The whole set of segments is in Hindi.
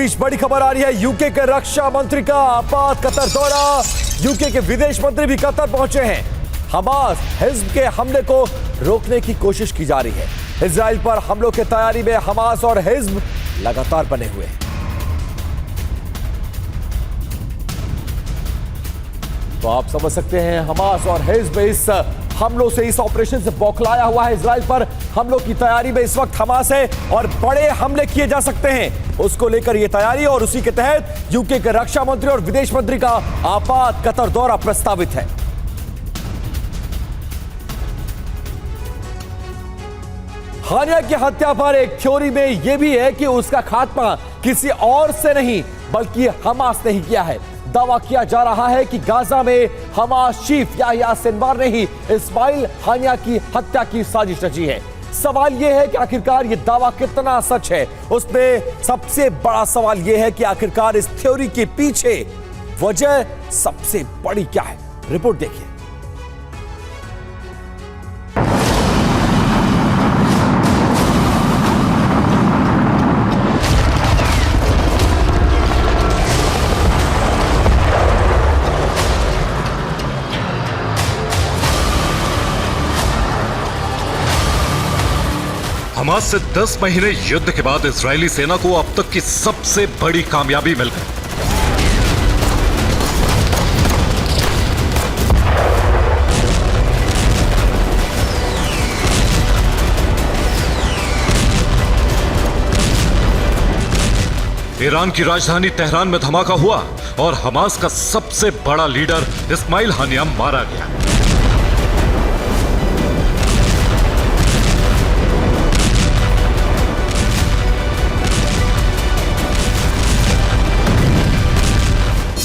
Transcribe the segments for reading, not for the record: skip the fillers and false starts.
बीच बड़ी खबर आ रही है। यूके के रक्षा मंत्री का आपात कतर दौरा। यूके के विदेश मंत्री भी कतर पहुंचे हैं। हमास हिज़्ब के हमले को रोकने की कोशिश की जा रही है। इजराइल पर हमलों की तैयारी में हमास और हिज़्ब लगातार बने हुए हैं। तो आप समझ सकते हैं, हमास और हिज़्ब इस हमलों से, इस ऑपरेशन से बौखलाया हुआ है। इजराइल पर हमलों की तैयारी में इस वक्त हमास है और बड़े हमले किए जा सकते हैं, उसको लेकर यह तैयारी। और उसी के तहत यूके के रक्षा मंत्री और विदेश मंत्री का आपात कतर दौरा प्रस्तावित है। हानिया की हत्या पर एक थ्योरी में यह भी है कि उसका खात्मा किसी और से नहीं बल्कि हमास ने ही किया है। दावा किया जा रहा है कि गाजा में हमास चीफ याह्या सिनवार ने ही इस्माइल हानिया की हत्या की साजिश रची है। सवाल यह है कि आखिरकार यह दावा कितना सच है। उसमें सबसे बड़ा सवाल यह है कि आखिरकार इस थ्योरी के पीछे वजह सबसे बड़ी क्या है। रिपोर्ट देखिए। हमास से 10 महीने युद्ध के बाद इजरायली सेना को अब तक की सबसे बड़ी कामयाबी मिल गई। ईरान की राजधानी तेहरान में धमाका हुआ और हमास का सबसे बड़ा लीडर इस्माइल हानिया मारा गया।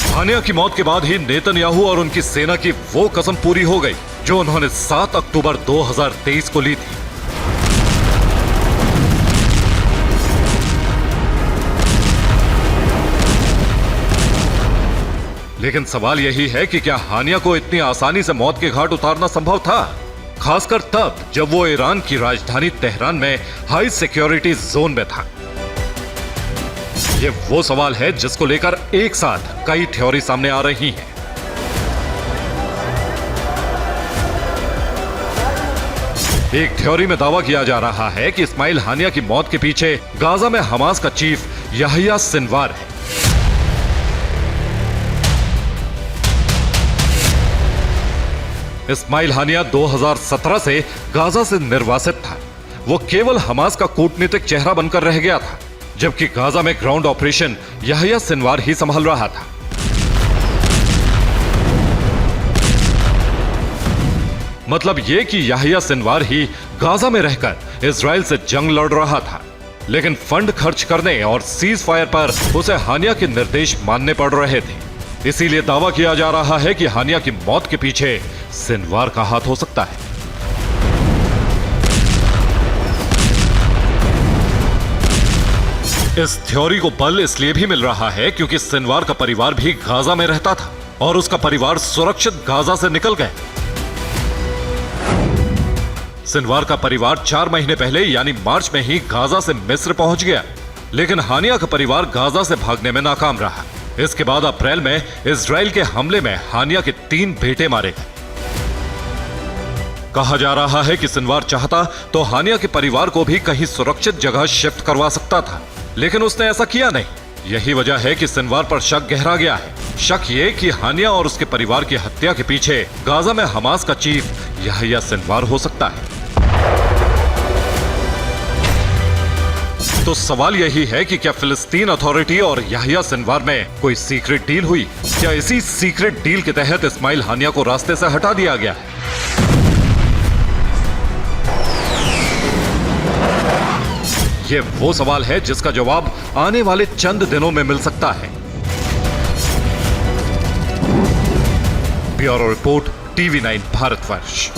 हानिया की मौत के बाद ही नेतन्याहू और उनकी सेना की वो कसम पूरी हो गई जो उन्होंने 7 अक्टूबर 2023 को ली थी। लेकिन सवाल यही है कि क्या हानिया को इतनी आसानी से मौत के घाट उतारना संभव था, खासकर तब जब वो ईरान की राजधानी तेहरान में हाई सिक्योरिटी जोन में था। ये वो सवाल है जिसको लेकर एक साथ कई थ्योरी सामने आ रही हैं। एक थ्योरी में दावा किया जा रहा है कि इस्माइल हानिया की मौत के पीछे गाजा में हमास का चीफ याह्या सिनवार है। इस्माइल हानिया 2017 से गाजा से निर्वासित था। वो केवल हमास का कूटनीतिक चेहरा बनकर रह गया था, जबकि गाजा में ग्राउंड ऑपरेशन याह्या सिनवार ही संभाल रहा था। मतलब यह कि याह्या सिनवार ही गाजा में रहकर इजराइल से जंग लड़ रहा था, लेकिन फंड खर्च करने और सीज फायर पर उसे हानिया के निर्देश मानने पड़ रहे थे। इसीलिए दावा किया जा रहा है कि हानिया की मौत के पीछे सिनवार का हाथ हो सकता है। इस थ्योरी को बल इसलिए भी मिल रहा है क्योंकि सिनवार का परिवार भी गाजा में रहता था और उसका परिवार सुरक्षित गाजा से निकल गए। सिनवार का परिवार 4 महीने पहले यानी मार्च में ही गाजा से मिस्र पहुंच गया, लेकिन हानिया का परिवार गाजा से भागने में नाकाम रहा। इसके बाद अप्रैल में इजराइल के हमले में हानिया के 3 बेटे मारे गए। कहा जा रहा है कि सिनवार चाहता तो हानिया के परिवार को भी कहीं सुरक्षित जगह शिफ्ट करवा सकता था, लेकिन उसने ऐसा किया नहीं। यही वजह है कि सिनवार पर शक गहरा गया है। शक ये कि हानिया और उसके परिवार की हत्या के पीछे गाजा में हमास का चीफ याह्या सिनवार हो सकता है। तो सवाल यही है कि क्या फिलिस्तीन अथॉरिटी और याह्या सिनवार में कोई सीक्रेट डील हुई? क्या इसी सीक्रेट डील के तहत इस्माइल हानिया को रास्ते से हटा दिया गया है? ये वो सवाल है जिसका जवाब आने वाले चंद दिनों में मिल सकता है। Bureau report, TV9 Bharatvarsh.